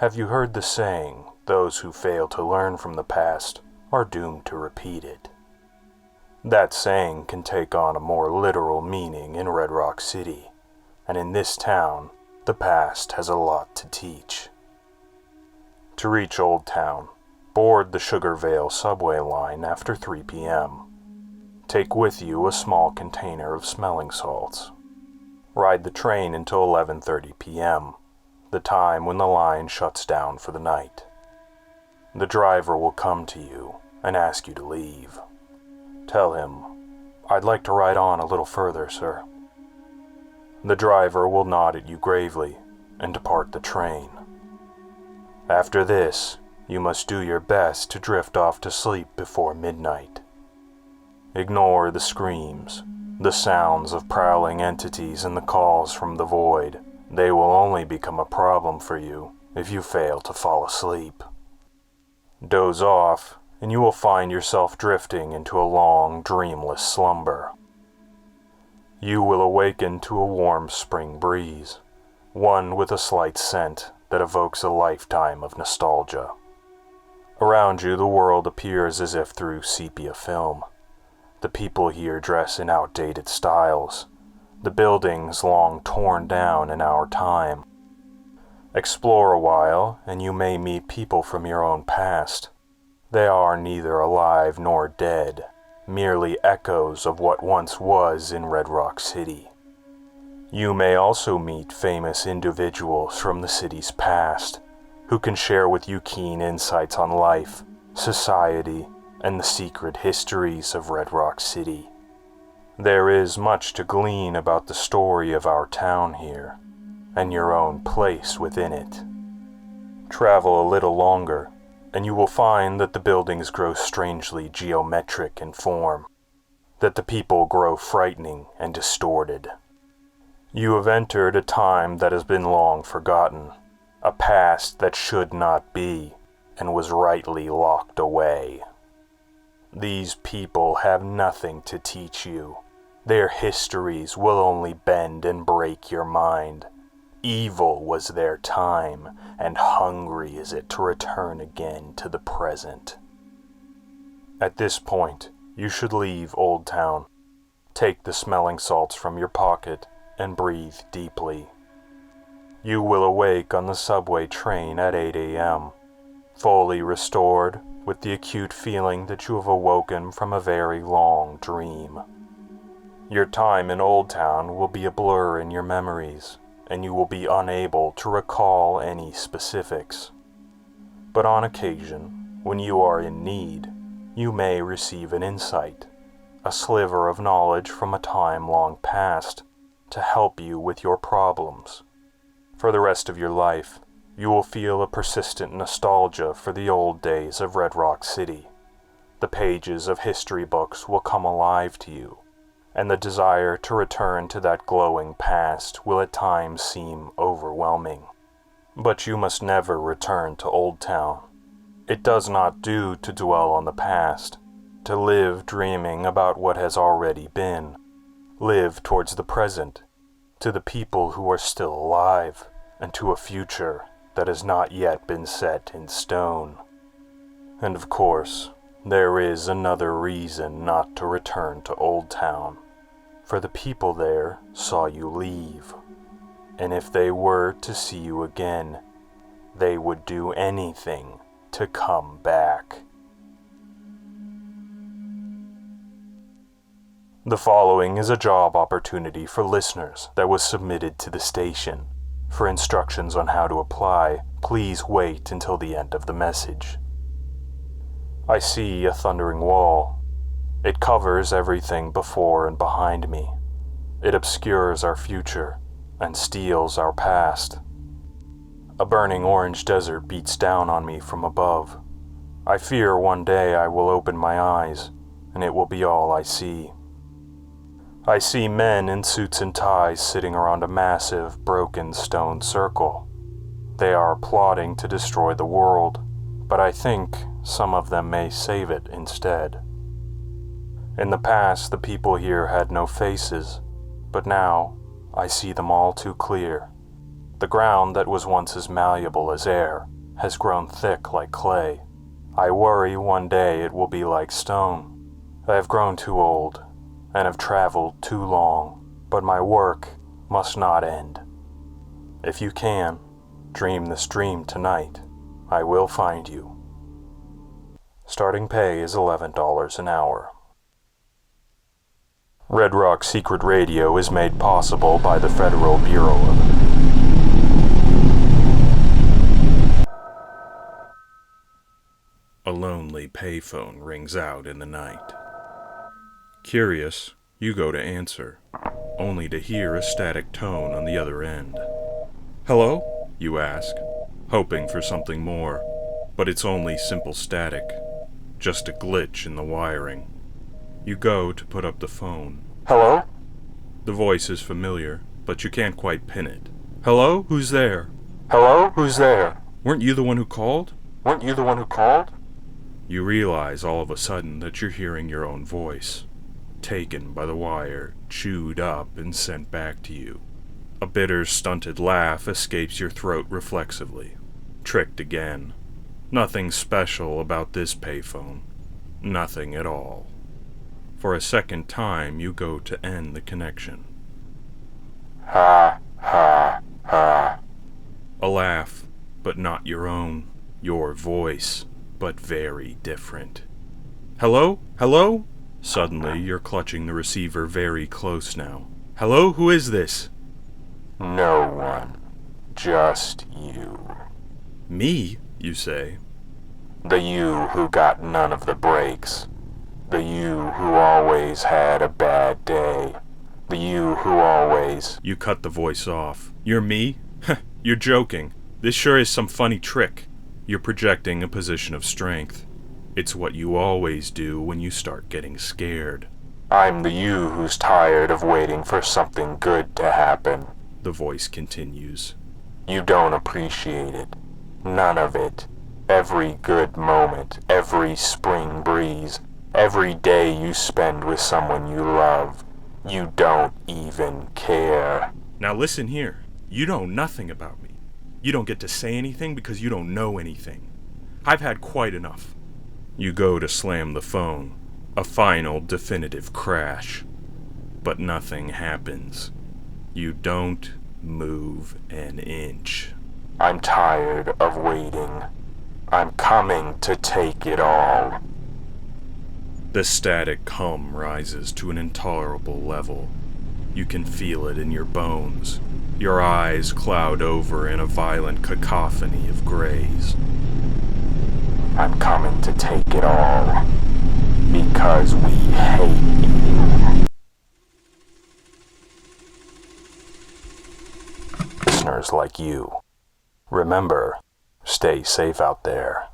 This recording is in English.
Have you heard the saying, those who fail to learn from the past are doomed to repeat it? That saying can take on a more literal meaning in Red Rock City, and in this town, the past has a lot to teach. To reach Old Town, board the Sugar Vale subway line after 3 p.m. Take with you a small container of smelling salts. Ride the train until 11:30 p.m., the time when the line shuts down for the night. The driver will come to you and ask you to leave. Tell him, "I'd like to ride on a little further, sir." The driver will nod at you gravely and depart the train. After this, you must do your best to drift off to sleep before midnight. Ignore the screams, the sounds of prowling entities and the calls from the void. They will only become a problem for you if you fail to fall asleep. Doze off, and you will find yourself drifting into a long, dreamless slumber. You will awaken to a warm spring breeze, one with a slight scent that evokes a lifetime of nostalgia. Around you, the world appears as if through sepia film. The people here dress in outdated styles, the buildings long torn down in our time. Explore a while, and you may meet people from your own past. They are neither alive nor dead, merely echoes of what once was in Red Rock City. You may also meet famous individuals from the city's past, who can share with you keen insights on life, society, and the secret histories of Red Rock City. There is much to glean about the story of our town here, and your own place within it. Travel a little longer, and you will find that the buildings grow strangely geometric in form, that the people grow frightening and distorted. You have entered a time that has been long forgotten, a past that should not be, and was rightly locked away. These people have nothing to teach you. Their histories will only bend and break your mind. Evil was their time, and hungry is it to return again to the present. At this point, you should leave Old Town. Take the smelling salts from your pocket and breathe deeply. You will awake on the subway train at 8 a.m., fully restored, with the acute feeling that you have awoken from a very long dream. Your time in Old Town will be a blur in your memories, and you will be unable to recall any specifics. But on occasion, when you are in need, you may receive an insight, a sliver of knowledge from a time long past, to help you with your problems. For the rest of your life, you will feel a persistent nostalgia for the old days of Red Rock City. The pages of history books will come alive to you, and the desire to return to that glowing past will at times seem overwhelming. But you must never return to Old Town. It does not do to dwell on the past, to live dreaming about what has already been. Live towards the present, to the people who are still alive, and to a future that has not yet been set in stone. And of course, there is another reason not to return to Old Town, for the people there saw you leave, and if they were to see you again, they would do anything to come back. The following is a job opportunity for listeners that was submitted to the station. For instructions on how to apply, please wait until the end of the message. I see a thundering wall. It covers everything before and behind me. It obscures our future and steals our past. A burning orange desert beats down on me from above. I fear one day I will open my eyes, and it will be all I see. I see men in suits and ties sitting around a massive, broken stone circle. They are plotting to destroy the world, but I think some of them may save it instead. In the past, the people here had no faces, but now I see them all too clear. The ground that was once as malleable as air has grown thick like clay. I worry one day it will be like stone. I have grown too old, and have traveled too long, but my work must not end. If you can, dream this dream tonight. I will find you. Starting pay is $11 an hour. Red Rock Secret Radio is made possible by the Federal Bureau of... A lonely payphone rings out in the night. Curious, you go to answer, only to hear a static tone on the other end. Hello? You ask, hoping for something more, but it's only simple static, just a glitch in the wiring. You go to put up the phone. Hello? The voice is familiar, but you can't quite pin it. Hello? Who's there? Hello? Who's there? Weren't you the one who called? Weren't you the one who called? You realize all of a sudden that you're hearing your own voice, taken by the wire, chewed up and sent back to you. A bitter, stunted laugh escapes your throat reflexively. Tricked again. Nothing special about this payphone. Nothing at all. For a second time, you go to end the connection. Ha, ha, ha. A laugh, but not your own. Your voice, but very different. Hello? Hello? Suddenly, you're clutching the receiver very close now. Hello? Who is this? No one. Just you. Me, you say. The you who got none of the breaks. The you who always had a bad day. The you who always... You cut the voice off. You're me? You're joking. This sure is some funny trick. You're projecting a position of strength. It's what you always do when you start getting scared. I'm the you who's tired of waiting for something good to happen. The voice continues. You don't appreciate it. None of it. Every good moment, every spring breeze, every day you spend with someone you love. You don't even care. Now listen here. You know nothing about me. You don't get to say anything because you don't know anything. I've had quite enough. You go to slam the phone. A final, definitive crash. But nothing happens. You don't move an inch. I'm tired of waiting. I'm coming to take it all. The static hum rises to an intolerable level. You can feel it in your bones. Your eyes cloud over in a violent cacophony of grays. I'm coming to take it all. Because we hate you. Listeners like you. Remember, stay safe out there.